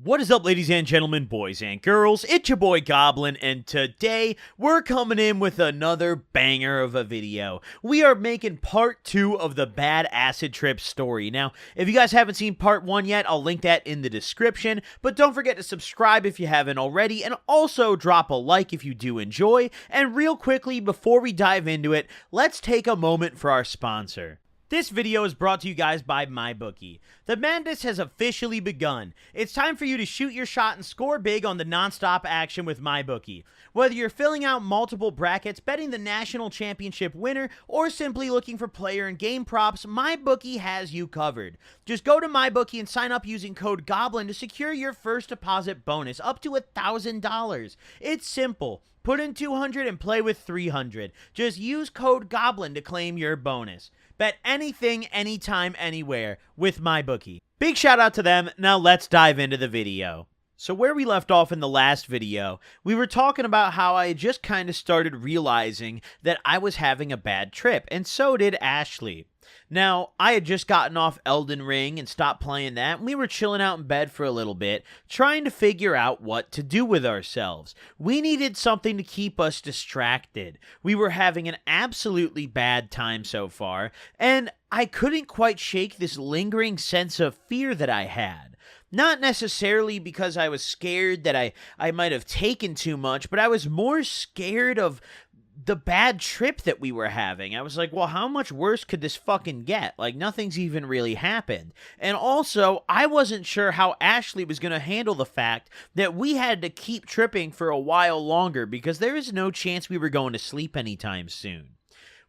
What is up, ladies and gentlemen, boys and girls? It's your boy Goblin, and today we're coming in with another banger of a video. We are making part 2 of the Bad Acid Trip story. Now, if you guys haven't seen part 1 yet, I'll link that in the description, but don't forget to subscribe if you haven't already, and also drop a like if you do enjoy. And real quickly, before we dive into it, let's take a moment for our sponsor. This video is brought to you guys by MyBookie. The madness has officially begun. It's time for you to shoot your shot and score big on the non-stop action with MyBookie. Whether you're filling out multiple brackets, betting the national championship winner, or simply looking for player and game props, MyBookie has you covered. Just go to MyBookie and sign up using code GOBLIN to secure your first deposit bonus up to $1,000. It's simple. Put in 200 and play with 300. Just use code GOBLIN to claim your bonus. Bet anything, anytime, anywhere with MyBookie. Big shout out to them. Now let's dive into the video. So where we left off in the last video, we were talking about how I just kind of started realizing that I was having a bad trip, and so did Ashley. Now, I had just gotten off Elden Ring and stopped playing that, and we were chilling out in bed for a little bit, trying to figure out what to do with ourselves. We needed something to keep us distracted. We were having an absolutely bad time so far, and I couldn't quite shake this lingering sense of fear that I had. Not necessarily because I was scared that I might have taken too much, but I was more scared of the bad trip that we were having. I was like, well, how much worse could this fucking get? Like, nothing's even really happened. And also, I wasn't sure how Ashley was going to handle the fact that we had to keep tripping for a while longer because there is no chance we were going to sleep anytime soon.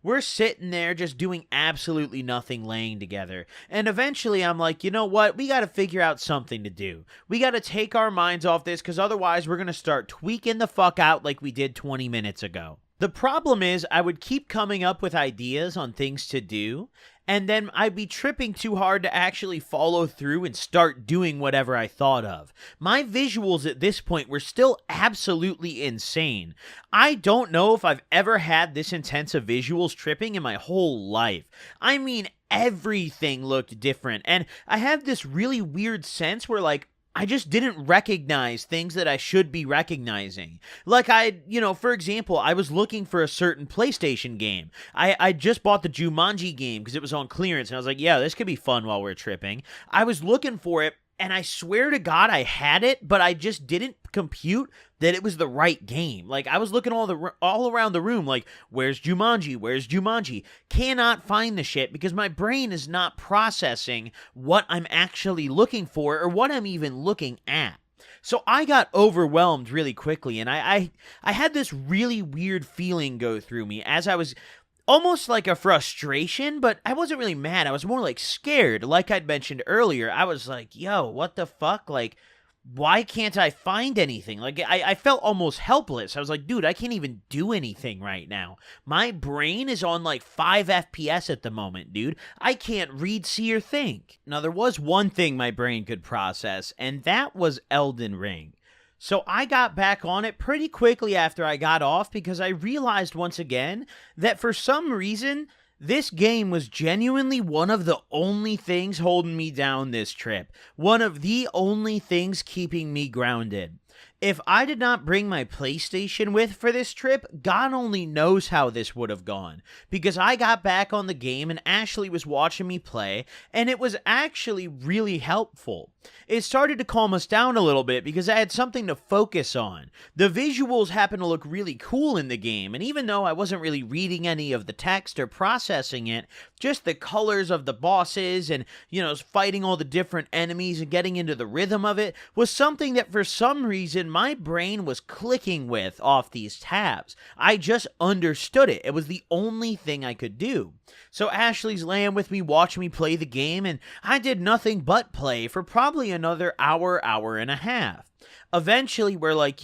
We're sitting there just doing absolutely nothing, laying together. And eventually I'm like, you know what? We got to figure out something to do. We got to take our minds off this because otherwise we're going to start tweaking the fuck out like we did 20 minutes ago. The problem is I would keep coming up with ideas on things to do, and then I'd be tripping too hard to actually follow through and start doing whatever I thought of. My visuals at this point were still absolutely insane. I don't know if I've ever had this intense of visuals tripping in my whole life. I mean, everything looked different, and I have this really weird sense where, like, I just didn't recognize things that I should be recognizing. Like for example, I was looking for a certain PlayStation game. I just bought the Jumanji game because it was on clearance, and I was like, yeah, this could be fun while we're tripping. I was looking for it, and I swear to God I had it, but I just didn't compute that it was the right game. Like, I was looking all around the room, like, where's Jumanji? Where's Jumanji? Cannot find the shit because my brain is not processing what I'm actually looking for or what I'm even looking at. So I got overwhelmed really quickly, and I had this really weird feeling go through me as I was almost like a frustration, but I wasn't really mad. I was more like scared. Like I'd mentioned earlier, I was like, yo, what the fuck? Like, why can't I find anything? Like, I felt almost helpless. I was like, dude, I can't even do anything right now. My brain is on like 5 FPS at the moment, dude. I can't read, see, or think. Now, there was one thing my brain could process, and that was Elden Ring. So I got back on it pretty quickly after I got off because I realized once again that for some reason, this game was genuinely one of the only things holding me down this trip. One of the only things keeping me grounded. If I did not bring my PlayStation with for this trip, God only knows how this would have gone. Because I got back on the game and Ashley was watching me play, and it was actually really helpful. It started to calm us down a little bit because I had something to focus on. The visuals happened to look really cool in the game, and even though I wasn't really reading any of the text or processing it, just the colors of the bosses and, fighting all the different enemies and getting into the rhythm of it was something that for some reason my brain was clicking with off these tabs. I just understood it. It was the only thing I could do. So Ashley's laying with me, watching me play the game, and I did nothing but play for probably another hour, hour and a half. Eventually, we're like,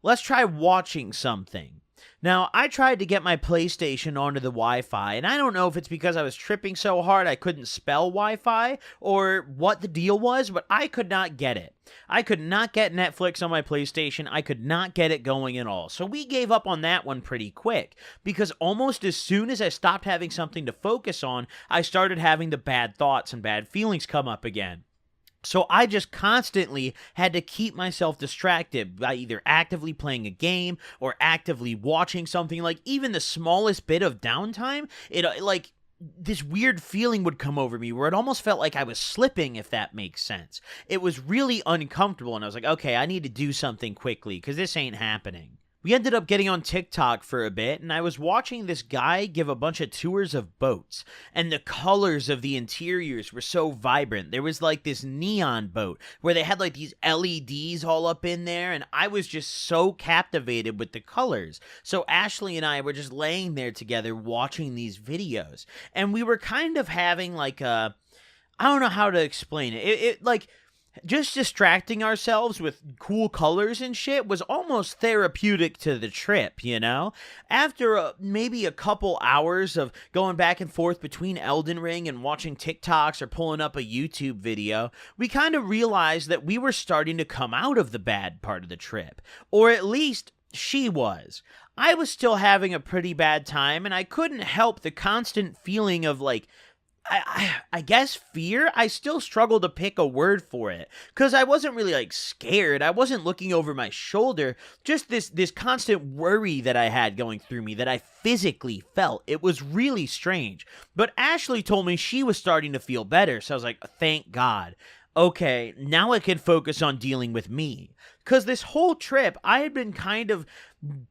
let's try watching something. Now, I tried to get my PlayStation onto the Wi-Fi, and I don't know if it's because I was tripping so hard I couldn't spell Wi-Fi or what the deal was, but I could not get it. I could not get Netflix on my PlayStation. I could not get it going at all. So we gave up on that one pretty quick because almost as soon as I stopped having something to focus on, I started having the bad thoughts and bad feelings come up again. So I just constantly had to keep myself distracted by either actively playing a game or actively watching something. Like even the smallest bit of downtime, it like this weird feeling would come over me where it almost felt like I was slipping, if that makes sense. It was really uncomfortable, and I was like, okay, I need to do something quickly because this ain't happening. We ended up getting on TikTok for a bit, and I was watching this guy give a bunch of tours of boats, and the colors of the interiors were so vibrant. There was like this neon boat where they had like these LEDs all up in there, and I was just so captivated with the colors. So Ashley and I were just laying there together watching these videos, and we were kind of having like a, I don't know how to explain it. It like just distracting ourselves with cool colors and shit was almost therapeutic to the trip, you know? After maybe a couple hours of going back and forth between Elden Ring and watching TikToks or pulling up a YouTube video, we kind of realized that we were starting to come out of the bad part of the trip. Or at least she was. I was still having a pretty bad time, and I couldn't help the constant feeling of like, I guess fear. I still struggle to pick a word for it because I wasn't really like scared. I wasn't looking over my shoulder. Just this constant worry that I had going through me that I physically felt. It was really strange. But Ashley told me she was starting to feel better, so I was like, thank God. Okay, now I can focus on dealing with me. Because this whole trip, I had been kind of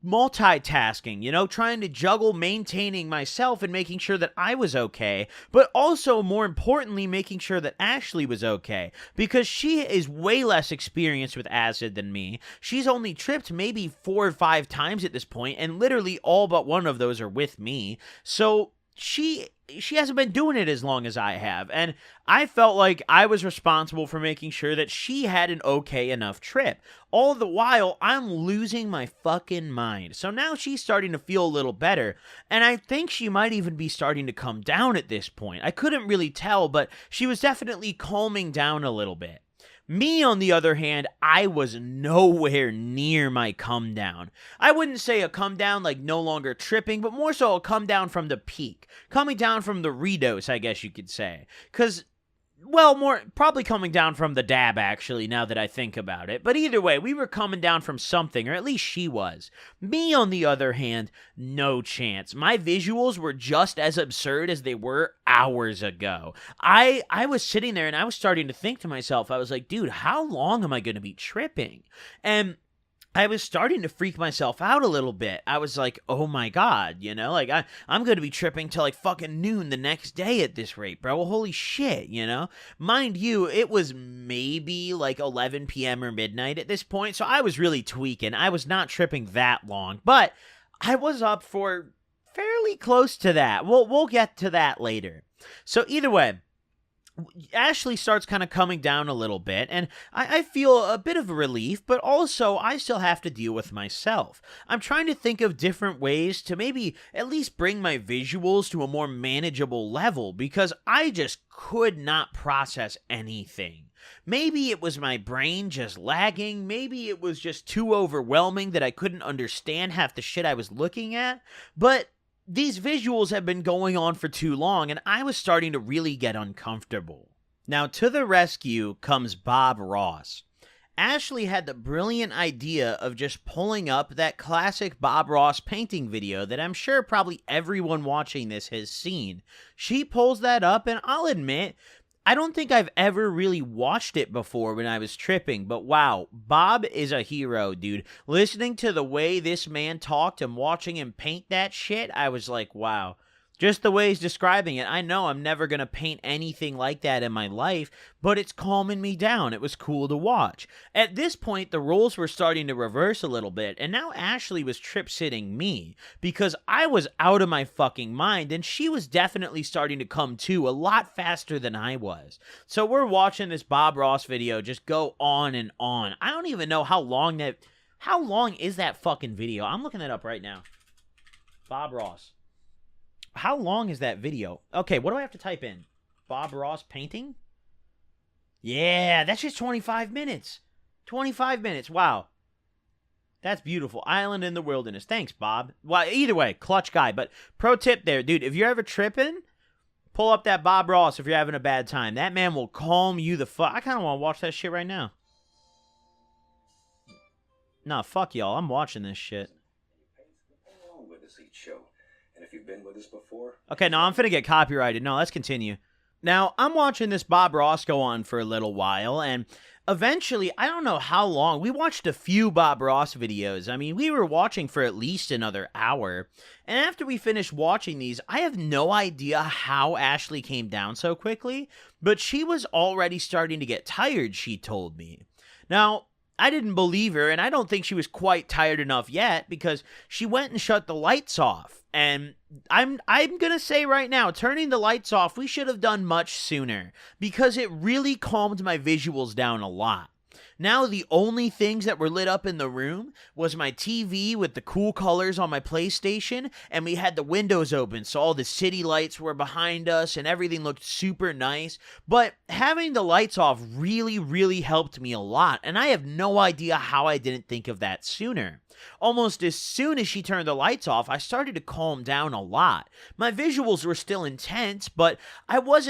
multitasking, you know, trying to juggle maintaining myself and making sure that I was okay, but also, more importantly, making sure that Ashley was okay, because she is way less experienced with acid than me. She's only tripped maybe 4 or 5 times at this point, and literally all but one of those are with me. So she hasn't been doing it as long as I have, and I felt like I was responsible for making sure that she had an okay enough trip. All the while, I'm losing my fucking mind. So now she's starting to feel a little better, and I think she might even be starting to come down at this point. I couldn't really tell, but she was definitely calming down a little bit. Me, on the other hand, I was nowhere near my come down. I wouldn't say a come down like no longer tripping, but more so a come down from the peak. Coming down from the redose, I guess you could say. Because, well, more probably coming down from the dab, actually, now that I think about it. But either way, we were coming down from something, or at least she was. Me, on the other hand, no chance. My visuals were just as absurd as they were hours ago. I was sitting there and I was starting to think to myself, I was like, dude, how long am I going to be tripping? And I was starting to freak myself out a little bit. I was like, oh my God, you know, like I'm going to be tripping till like fucking noon the next day at this rate, bro. Well, holy shit, you know? Mind you, it was maybe like 11 p.m. or midnight at this point, so I was really tweaking. I was not tripping that long, but I was up for fairly close to that. We'll get to that later. So either way, Ashley starts kind of coming down a little bit, and I feel a bit of a relief, but also I still have to deal with myself. I'm trying to think of different ways to maybe at least bring my visuals to a more manageable level, because I just could not process anything. Maybe it was my brain just lagging, maybe it was just too overwhelming that I couldn't understand half the shit I was looking at, but these visuals have been going on for too long, and I was starting to really get uncomfortable. Now, to the rescue comes Bob Ross. Ashley had the brilliant idea of just pulling up that classic Bob Ross painting video that I'm sure probably everyone watching this has seen. She pulls that up, and I'll admit, I don't think I've ever really watched it before when I was tripping, but wow, Bob is a hero, dude. Listening to the way this man talked and watching him paint that shit, I was like, wow. Just the way he's describing it, I know I'm never going to paint anything like that in my life, but it's calming me down. It was cool to watch. At this point, the roles were starting to reverse a little bit, and now Ashley was trip-sitting me, because I was out of my fucking mind, and she was definitely starting to come to a lot faster than I was. So we're watching this Bob Ross video just go on and on. I don't even know how long is that fucking video? I'm looking it up right now. Bob Ross. How long is that video? Okay, what do I have to type in? Bob Ross painting? Yeah, that's just 25 minutes. 25 minutes, wow. That's beautiful. Island in the wilderness. Thanks, Bob. Well, either way, clutch guy. But pro tip there, dude, if you're ever tripping, Pull up that Bob Ross if you're having a bad time. That man will calm you the fuck. I kind of want to watch that shit right now. Nah, fuck y'all. I'm watching this shit. And if you've been with us before... Okay, no, I'm finna get copyrighted. No, let's continue. Now, I'm watching this Bob Ross go on for a little while, and eventually, I don't know how long, we watched a few Bob Ross videos. I mean, we were watching for at least another hour, and after we finished watching these, I have no idea how Ashley came down so quickly, but she was already starting to get tired, she told me. Now, I didn't believe her, and I don't think she was quite tired enough yet, because she went and shut the lights off. And I'm gonna say right now, turning the lights off, we should have done much sooner, because it really calmed my visuals down a lot. Now the only things that were lit up in the room was my TV with the cool colors on my PlayStation, and we had the windows open, so all the city lights were behind us, and everything looked super nice. But having the lights off really, really helped me a lot, and I have no idea how I didn't think of that sooner. Almost as soon as she turned the lights off, I started to calm down a lot. My visuals were still intense, but I was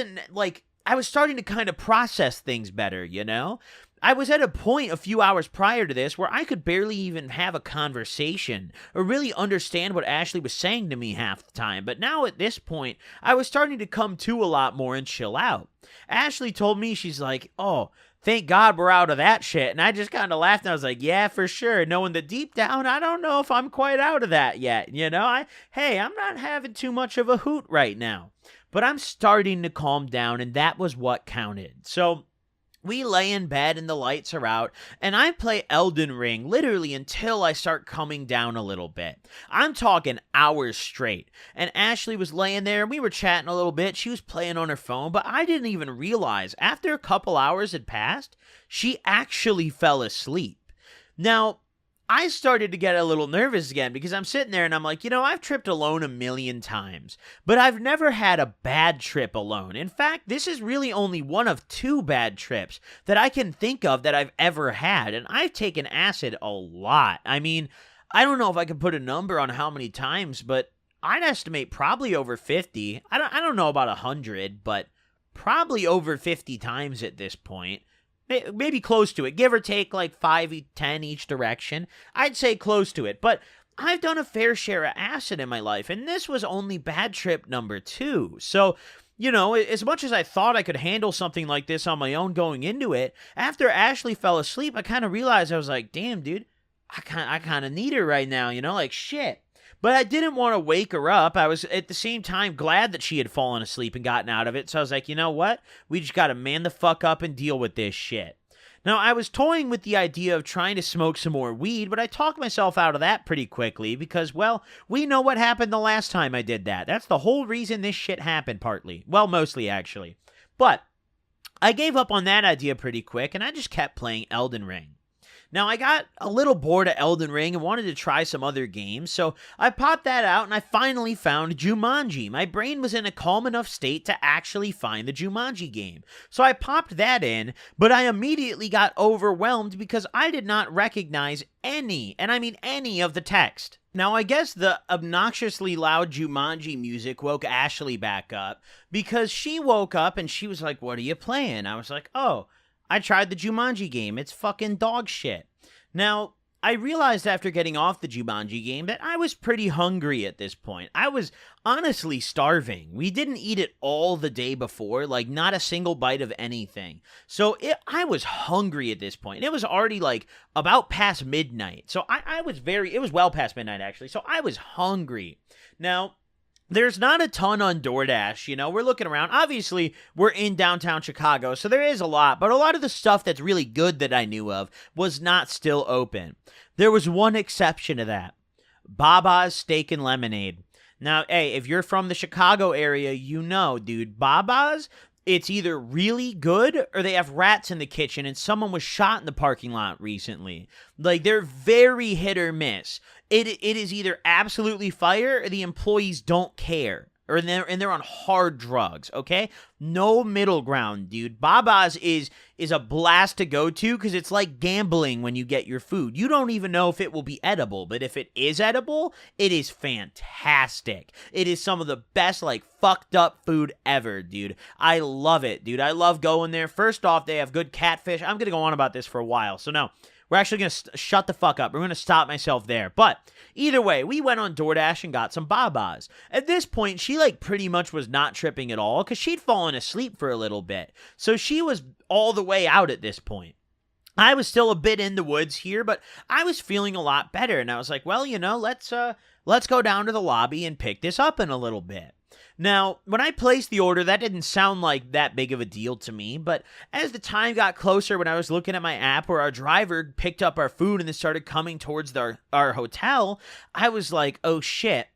starting to kind of process things better, you know? I was at a point a few hours prior to this where I could barely even have a conversation or really understand what Ashley was saying to me half the time. But now at this point, I was starting to come to a lot more and chill out. Ashley told me, she's like, oh, thank God we're out of that shit. And I just kind of laughed and I was like, yeah, for sure. Knowing that deep down, I don't know if I'm quite out of that yet. You know, I'm not having too much of a hoot right now. But I'm starting to calm down, and that was what counted. So we lay in bed and the lights are out, and I play Elden Ring literally until I start coming down a little bit. I'm talking hours straight. And Ashley was laying there and we were chatting a little bit. She was playing on her phone, but I didn't even realize after a couple hours had passed, she actually fell asleep. Now, I started to get a little nervous again because I'm sitting there and I'm like, you know, I've tripped alone a million times, but I've never had a bad trip alone. In fact, this is really only one of 2 bad trips that I can think of that I've ever had, and I've taken acid a lot. I mean, I don't know if I could put a number on how many times, but I'd estimate probably over 50. I don't know about 100, but probably over 50 times at this point. Maybe close to it, give or take like 5, 10 each direction. I'd say close to it, but I've done a fair share of acid in my life, and this was only bad trip number 2. So, you know, as much as I thought I could handle something like this on my own going into it, after Ashley fell asleep, I kind of realized, I was like, damn, dude, I kind of need her right now, you know, like shit. But I didn't want to wake her up. I was at the same time glad that she had fallen asleep and gotten out of it. So I was like, you know what? We just got to man the fuck up and deal with this shit. Now, I was toying with the idea of trying to smoke some more weed, but I talked myself out of that pretty quickly because, well, we know what happened the last time I did that. That's the whole reason this shit happened, partly. Well, mostly, actually. But I gave up on that idea pretty quick, and I just kept playing Elden Ring. Now, I got a little bored of Elden Ring and wanted to try some other games, so I popped that out and I finally found Jumanji. My brain was in a calm enough state to actually find the Jumanji game. So I popped that in, but I immediately got overwhelmed because I did not recognize any, and I mean any, of the text. Now, I guess the obnoxiously loud Jumanji music woke Ashley back up because she woke up and she was like, "What are you playing?" I was like, "Oh, I tried the Jumanji game. It's fucking dog shit." Now, I realized after getting off the Jumanji game that I was pretty hungry at this point. I was honestly starving. We didn't eat it all the day before, like not a single bite of anything. So I was hungry at this point. It was already like about past midnight. So it was well past midnight actually. So I was hungry. Now, there's not a ton on DoorDash, you know, we're looking around. Obviously, we're in downtown Chicago, so there is a lot, but a lot of the stuff that's really good that I knew of was not still open. There was one exception to that. Baba's Steak and Lemonade. Now, hey, if you're from the Chicago area, you know, dude, Baba's, it's either really good or they have rats in the kitchen and someone was shot in the parking lot recently. Like, they're very hit or miss. It is either absolutely fire or the employees don't care. or they're on hard drugs, okay? No middle ground, dude. Baba's is a blast to go to because it's like gambling when you get your food. You don't even know if it will be edible, but if it is edible, it is fantastic. It is some of the best, like, fucked up food ever, dude. I love it, dude. I love going there. First off, they have good catfish. I'm going to go on about this for a while, so no. We're actually going to shut the fuck up. We're going to stop myself there. But either way, we went on DoorDash and got some babas. At this point, she like pretty much was not tripping at all because she'd fallen asleep for a little bit. So she was all the way out at this point. I was still a bit in the woods here, but I was feeling a lot better. And I was like, well, let's go down to the lobby and pick this up in a little bit. Now, when I placed the order, that didn't sound like that big of a deal to me, but as the time got closer, when I was looking at my app where our driver picked up our food and then started coming towards our hotel, I was like, oh shit,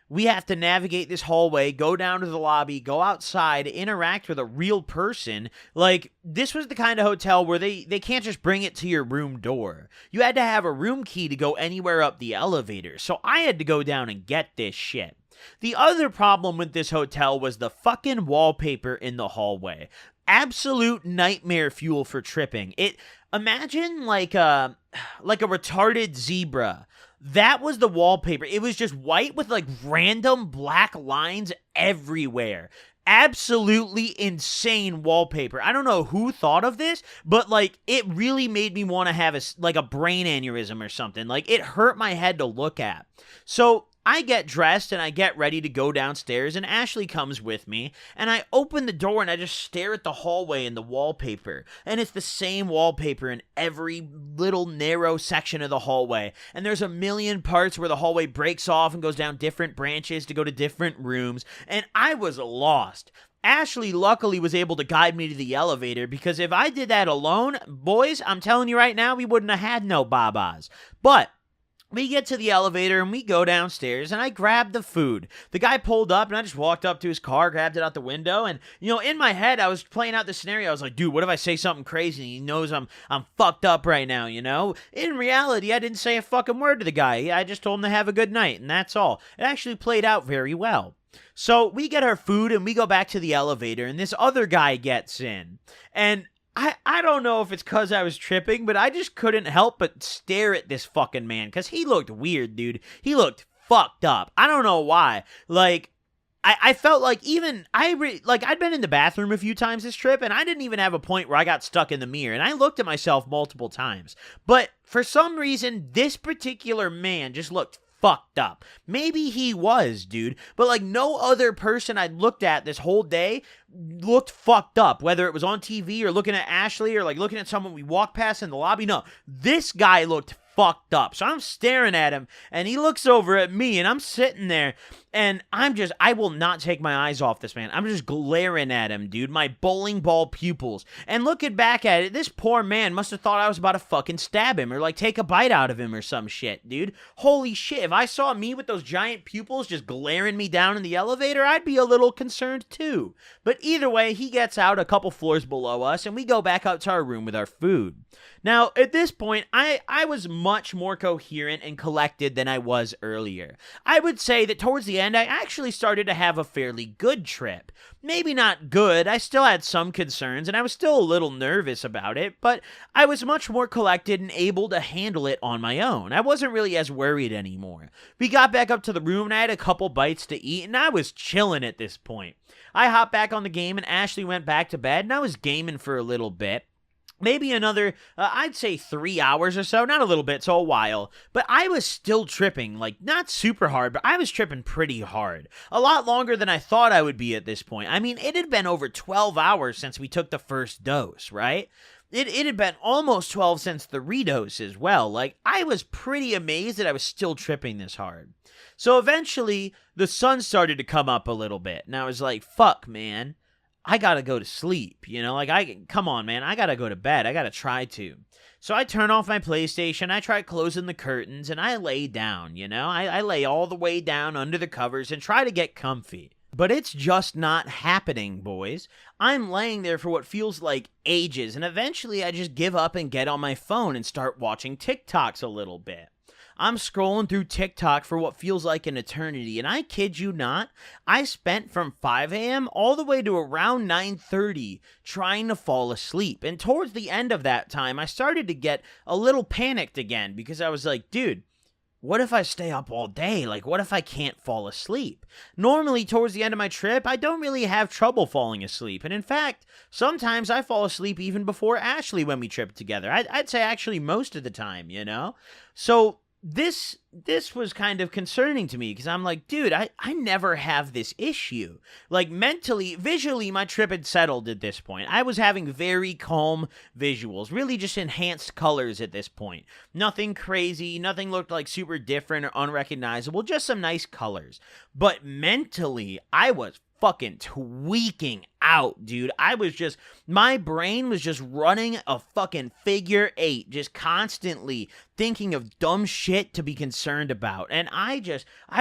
we have to navigate this hallway, go down to the lobby, go outside, interact with a real person. Like, this was the kind of hotel where they can't just bring it to your room door. You had to have a room key to go anywhere up the elevator, so I had to go down and get this shit. The other problem with this hotel was the fucking wallpaper in the hallway. Absolute nightmare fuel for tripping. Imagine like a retarded zebra. That was the wallpaper. It was just white with like random black lines everywhere. Absolutely insane wallpaper. I don't know who thought of this, but like it really made me want to have a brain aneurysm or something. Like it hurt my head to look at. So I get dressed and I get ready to go downstairs and Ashley comes with me and I open the door and I just stare at the hallway and the wallpaper, and it's the same wallpaper in every little narrow section of the hallway, and there's a million parts where the hallway breaks off and goes down different branches to go to different rooms, and I was lost. Ashley luckily was able to guide me to the elevator because if I did that alone, boys, I'm telling you right now, we wouldn't have had no babas. But we get to the elevator and we go downstairs and I grabbed the food. The guy pulled up and I just walked up to his car, grabbed it out the window, and in my head I was playing out the scenario. I was like, dude, what if I say something crazy and he knows I'm fucked up right now, In reality, I didn't say a fucking word to the guy. I just told him to have a good night and that's all. It actually played out very well. So we get our food and we go back to the elevator and this other guy gets in. And I don't know if it's because I was tripping, but I just couldn't help but stare at this fucking man because he looked weird, dude. He looked fucked up. I don't know why. Like, I felt like I'd been in the bathroom a few times this trip, and I didn't even have a point where I got stuck in the mirror, and I looked at myself multiple times. But for some reason, this particular man just looked fucked up. Maybe he was, dude, but like no other person I'd looked at this whole day looked fucked up, whether it was on TV or looking at Ashley or like looking at someone we walked past in the lobby. No, this guy looked fucked up. So I'm staring at him and he looks over at me and I'm sitting there and I will not take my eyes off this man. I'm just glaring at him, dude. My bowling ball pupils. And looking back at it, this poor man must have thought I was about to fucking stab him or like take a bite out of him or some shit, dude. Holy shit. If I saw me with those giant pupils just glaring me down in the elevator, I'd be a little concerned too. But either way, he gets out a couple floors below us and we go back up to our room with our food. Now, at this point, I was much more coherent and collected than I was earlier. I would say that towards the end, I actually started to have a fairly good trip. Maybe not good, I still had some concerns, and I was still a little nervous about it, but I was much more collected and able to handle it on my own. I wasn't really as worried anymore. We got back up to the room, and I had a couple bites to eat, and I was chilling at this point. I hopped back on the game, and Ashley went back to bed, and I was gaming for a little bit. Maybe another, I'd say 3 hours or so, not a little bit, so a while, but I was still tripping, like, not super hard, but I was tripping pretty hard. A lot longer than I thought I would be at this point. I mean, it had been over 12 hours since we took the first dose, right? It had been almost 12 since the redose as well. Like, I was pretty amazed that I was still tripping this hard. So eventually, the sun started to come up a little bit, and I was like, fuck, man. I gotta go to sleep, come on, man, I gotta go to bed, I gotta try to. So I turn off my PlayStation, I try closing the curtains, and I lay down, I lay all the way down under the covers and try to get comfy. But it's just not happening, boys. I'm laying there for what feels like ages, and eventually I just give up and get on my phone and start watching TikToks a little bit. I'm scrolling through TikTok for what feels like an eternity, and I kid you not, I spent from 5 a.m. all the way to around 9:30 trying to fall asleep. And towards the end of that time, I started to get a little panicked again because I was like, dude, what if I stay up all day? Like, what if I can't fall asleep? Normally, towards the end of my trip, I don't really have trouble falling asleep. And in fact, sometimes I fall asleep even before Ashley when we trip together. I'd say actually most of the time, you know? So this was kind of concerning to me because I'm like, dude, I never have this issue. Like, mentally, visually, my trip had settled at this point. I was having very calm visuals, really just enhanced colors at this point. Nothing crazy, nothing looked like super different or unrecognizable, just some nice colors. But mentally, I was fucking tweaking out, dude. My brain was just running a fucking figure eight, just constantly thinking of dumb shit to be concerned about. And I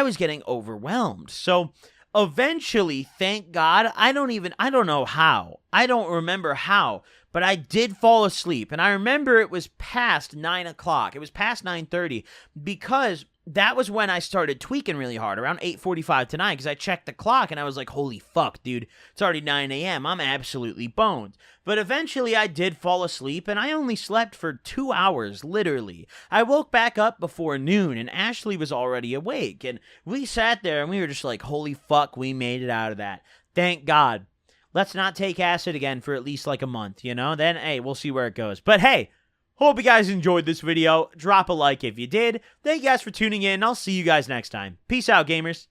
was getting overwhelmed. So eventually, thank God, I don't know how. I don't remember how, but I did fall asleep. And I remember it was past 9 o'clock. It was past 9:30 because that was when I started tweaking really hard, around 8:45 to 9, because I checked the clock and I was like, holy fuck, dude, it's already 9 a.m. I'm absolutely boned. But eventually I did fall asleep, and I only slept for 2 hours, literally. I woke back up before noon, and Ashley was already awake, and we sat there and we were just like, holy fuck, we made it out of that. Thank God. Let's not take acid again for at least like a month, you know? Then, hey, we'll see where it goes. But hey, hope you guys enjoyed this video. Drop a like if you did. Thank you guys for tuning in. I'll see you guys next time. Peace out, gamers.